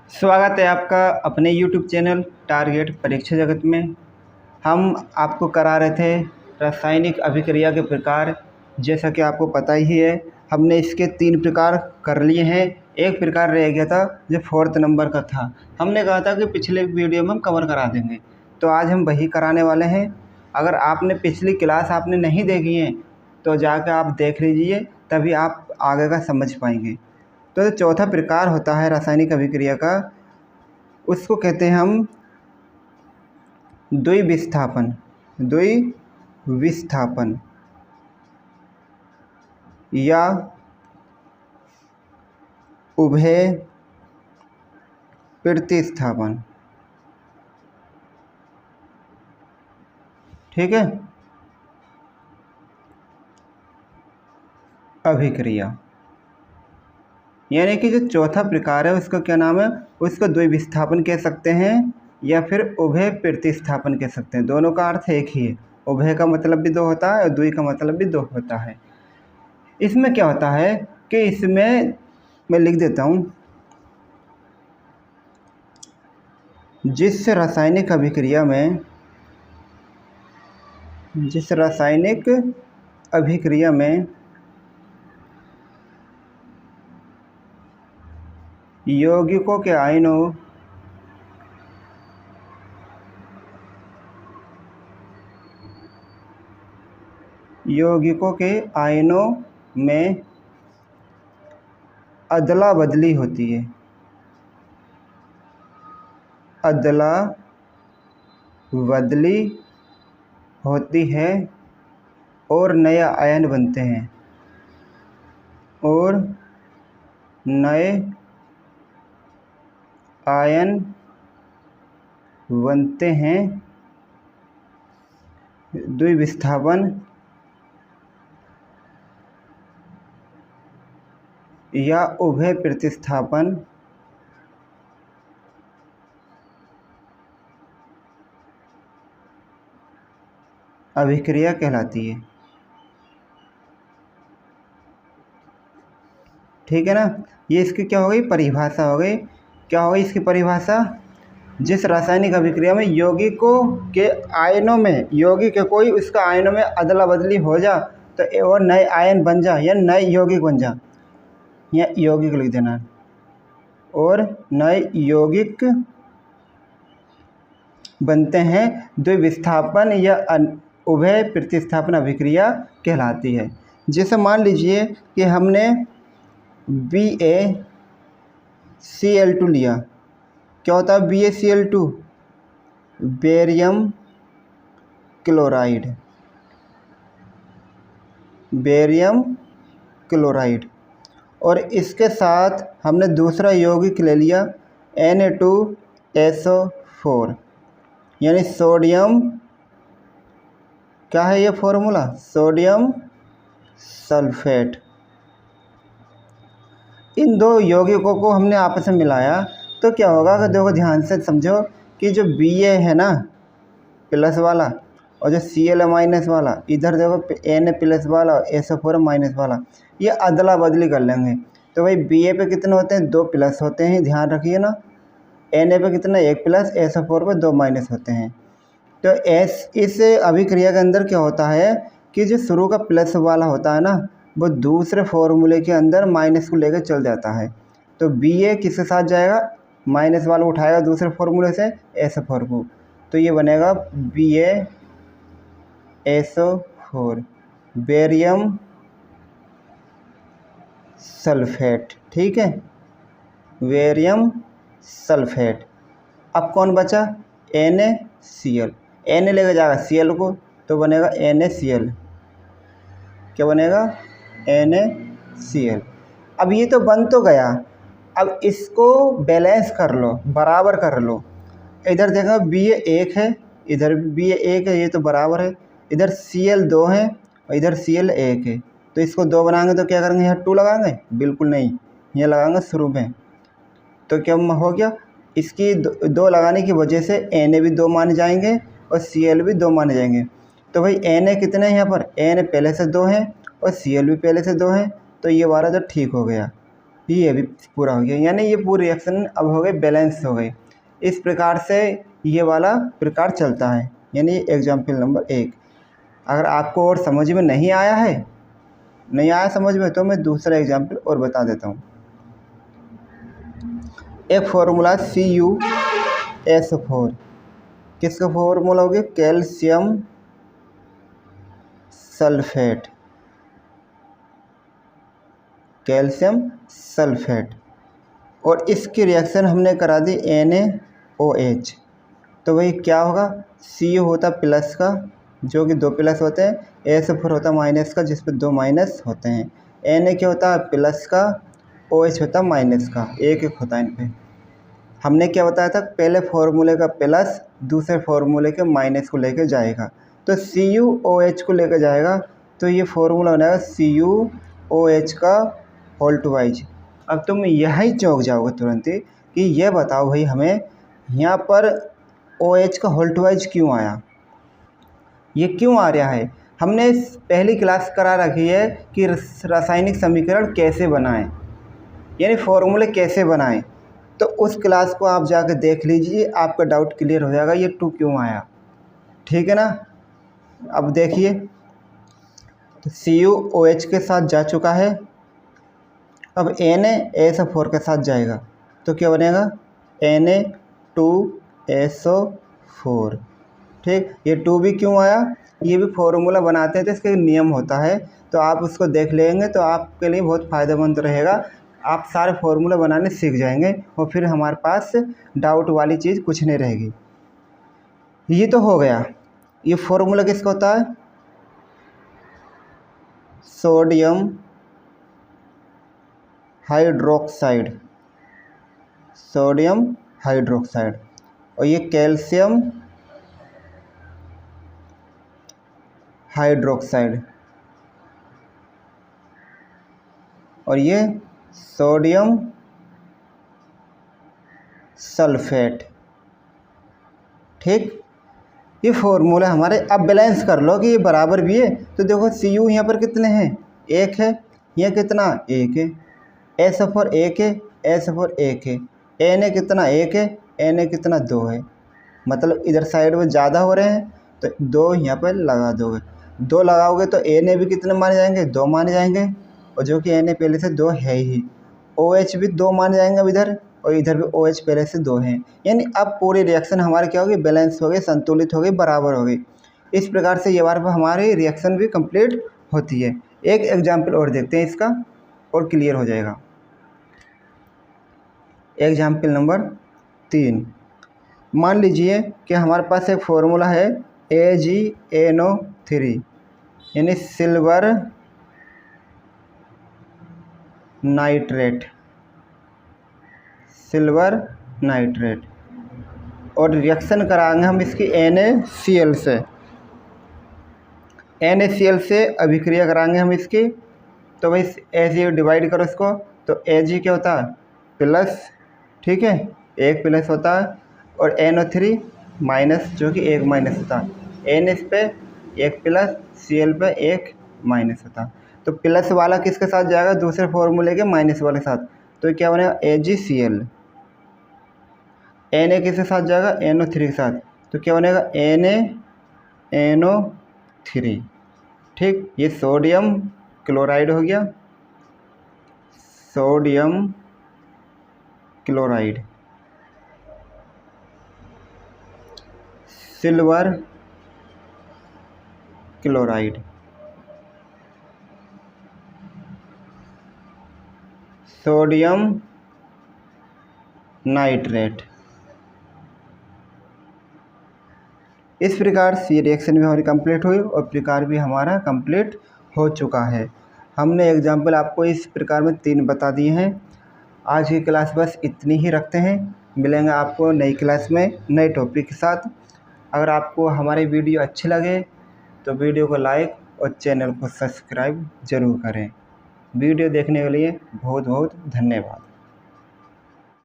स्वागत है आपका अपने YouTube चैनल टारगेट परीक्षा जगत में। हम आपको करा रहे थे रासायनिक अभिक्रिया के प्रकार। जैसा कि आपको पता ही है, हमने इसके 3 प्रकार कर लिए हैं। एक प्रकार रह गया था जो 4th नंबर का था। हमने कहा था कि पिछले वीडियो में हम कवर करा देंगे, तो आज हम वही कराने वाले हैं। अगर आपने पिछली क्लास आपने नहीं देखी है तो जाकर आप देख लीजिए, तभी आप आगे का समझ पाएंगे। तो जो चौथा प्रकार होता है रासायनिक अभिक्रिया का, उसको कहते हैं हम द्विविस्थापन। द्विविस्थापन या उभय प्रतिस्थापन। ठीक है, अभिक्रिया यानी कि जो चौथा प्रकार है उसका क्या नाम है, उसको द्विविस्थापन कह सकते हैं या फिर उभय प्रतिस्थापन कह सकते हैं। दोनों का अर्थ एक ही है। उभय का मतलब भी 2 होता है और द्वि का मतलब भी 2 होता है। इसमें क्या होता है कि इसमें मैं लिख देता हूँ, जिस रासायनिक अभिक्रिया में यौगिकों के आयनों में अदला बदली होती है, अदला बदली होती है और नए आयन बनते हैं, और नए आयन बनते हैं। द्विविस्थापन या उभय प्रतिस्थापन अभिक्रिया कहलाती है। ठीक है ना। ये इसकी क्या हो गई, परिभाषा हो गई। क्या हो गई इसकी परिभाषा? जिस रासायनिक अभिक्रिया में यौगिकों के आयनों में, यौगिक के कोई उसका आयनों में अदला बदली हो जा तो और नए आयन बन जा या नए यौगिक बन जा, या यौगिक लिख देना, और नए यौगिक बनते हैं, द्विविस्थापन या उभय प्रतिस्थापन अभिक्रिया कहलाती है। जैसे मान लीजिए कि हमने BaCl2 लिया। क्या होता है BaCl2? Barium chloride. और इसके साथ हमने दूसरा यौगिक ले लिया Na2SO4, यानी सोडियम, क्या है ये फॉर्मूला? Sodium sulphate. इन 2 यौगिकों को हमने आपस में मिलाया तो क्या होगा कि देखो ध्यान से समझो कि जो Ba है ना प्लस वाला, और जो Cl माइनस वाला, इधर देखो Na प्लस वाला और SO4 माइनस वाला, ये अदला बदली कर लेंगे। तो भाई Ba पे कितने होते हैं? 2 प्लस होते हैं, ध्यान रखिए ना। Na पे कितना? 1 प्लस, SO4 पे 2 माइनस होते हैं। तो इस अभिक्रिया के अंदर क्या होता है कि जो शुरू का प्लस वाला होता है ना, वो दूसरे फॉर्मूले के अंदर माइनस को लेकर चल जाता है। तो Ba किसके साथ जाएगा? माइनस वाला उठाएगा दूसरे फॉर्मूले से SO4 को, तो ये बनेगा BaSO4, बेरियम सल्फेट। ठीक है, बेरियम सल्फेट। अब कौन बचा? NaCl। Na लेकर जाएगा Cl को, तो बनेगा NaCl। क्या बनेगा? NaCl। अब ये तो बन तो गया, अब इसको बैलेंस कर लो, बराबर कर लो। इधर देखो Ba 1 है, इधर Ba 1 है, ये तो बराबर है। इधर Cl 2 है और इधर Cl 1 है, तो इसको 2 बनाएंगे तो क्या करेंगे? यहाँ 2 लगाएंगे? बिल्कुल नहीं, ये लगाएंगे शुरू में। तो क्या हो गया? इसकी 2 लगाने की वजह से Na भी 2 माने जाएंगे और Cl भी 2 माने जाएंगे। तो भाई Na कितने हैं यहाँ पर? Na पहले से 2 हैं और Cl भी पहले से 2 हैं, तो ये वाला तो ठीक हो गया। ये भी पूरा हो गया, यानी ये पूरी रिएक्शन अब हो गई बैलेंस हो गई। इस प्रकार से ये वाला प्रकार चलता है, यानी एग्जाम्पल नंबर 1। अगर आपको और समझ में नहीं आया समझ में, तो मैं दूसरा एग्जाम्पल और बता देता हूँ। एक फॉर्मूला CuSO4, किसका फॉर्मूला हो गया? Calcium sulphate, calcium sulphate. और इसकी रिएक्शन हमने करा दी NaOH, तो वही क्या होगा? Cu होता प्लस का, जो कि 2 प्लस होते हैं, SO4 होता माइनस का, जिस पे 2 माइनस होते हैं। Na क्या होता है? प्लस का, OH होता माइनस का, एक एक होता है इन पे। हमने क्या बताया था? पहले फॉर्मूले का प्लस दूसरे फॉर्मूले के माइनस को लेकर जाएगा, तो CuOH को लेकर जाएगा, तो ये फॉर्मूला बनेगा CuOH का होल टू वाइज। अब तुम यही चौंक जाओगे तुरंत ही कि ये बताओ भाई हमें यहाँ पर OH का होल टू वाइज क्यों आया, ये क्यों आ रहा है? हमने पहली क्लास करा रखी है कि रासायनिक समीकरण कैसे बनाएं, यानी फॉर्मूले कैसे बनाएं, तो उस क्लास को आप जाकर देख लीजिए, आपका डाउट क्लियर हो जाएगा ये 2 क्यों आया। ठीक है ना? अब देखिए, तो CuOH के साथ जा चुका है, अब NaSO4 के साथ जाएगा, तो क्या बनेगा? Na2SO4। ठीक, ये 2 भी क्यों आया? ये भी फॉर्मूला बनाते हैं तो इसका नियम होता है, तो आप उसको देख लेंगे तो आपके लिए बहुत फ़ायदेमंद रहेगा। आप सारे फॉर्मूला बनाने सीख जाएंगे और फिर हमारे पास डाउट वाली चीज़ कुछ नहीं रहेगी। ये तो हो गया। ये फॉर्मूला किसका होता है? Sodium hydroxide, sodium hydroxide. और ये कैल्शियम हाइड्रोक्साइड, और ये सोडियम सल्फेट। ठीक, ये फॉर्मूला हमारे। अब बैलेंस कर लो कि ये बराबर भी है, तो देखो Cu यहाँ पर कितने हैं? 1 है, यहाँ कितना? 1 है। SO4 1 है, SO4 1 है। Na कितना? 1 है, Na कितना? 2 है। मतलब इधर साइड में ज़्यादा हो रहे हैं तो 2 यहाँ पर लगा दोगे। 2 लगाओगे तो Na भी कितने माने जाएंगे? 2 माने जाएंगे, और जो कि Na पहले से 2 है ही। OH भी 2 माने जाएंगे अब इधर, और इधर भी OH पहले से 2 हैं। यानी अब पूरी रिएक्शन हमारी क्या होगी? बैलेंस हो गई, संतुलित हो गई, बराबर हो गई। इस प्रकार से ये बार हमारी रिएक्शन भी कंप्लीट होती है। एक एग्जाम्पल और देखते हैं इसका, और क्लियर हो जाएगा। Example number 3। मान लीजिए कि हमारे पास एक फॉर्मूला है AgNO3, यानी सिल्वर नाइट्रेट, सिल्वर नाइट्रेट। और रिएक्शन कराएंगे हम इसकी NaCl से, NaCl से अभिक्रिया कराएंगे हम इसकी। तो भाई ऐसे डिवाइड करो इसको, तो Ag क्या होता है? प्लस, ठीक है, 1 प्लस होता है, और NO3 माइनस, जो कि 1 माइनस होता है। NS पे 1 प्लस, Cl पे 1 माइनस होता है। तो प्लस वाला किसके साथ जाएगा? दूसरे फॉर्मूले के माइनस वाले साथ, तो क्या बनेगा? AgCl। Na किसके साथ जाएगा? NO3 के साथ, तो क्या बनेगा? NaNO3। ठीक, ये सोडियम क्लोराइड हो गया, sodium chloride. Silver chloride, sodium nitrate. इस प्रकार से रिएक्शन भी हमारी कंप्लीट हुई और प्रकार भी हमारा कंप्लीट हो चुका है। हमने एग्जाम्पल आपको इस प्रकार में 3 बता दिए हैं। आज की क्लास बस इतनी ही रखते हैं, मिलेंगे आपको नई क्लास में नए टॉपिक के साथ। अगर आपको हमारे वीडियो अच्छे लगे तो वीडियो को लाइक और चैनल को सब्सक्राइब ज़रूर करें। वीडियो देखने के लिए बहुत बहुत धन्यवाद।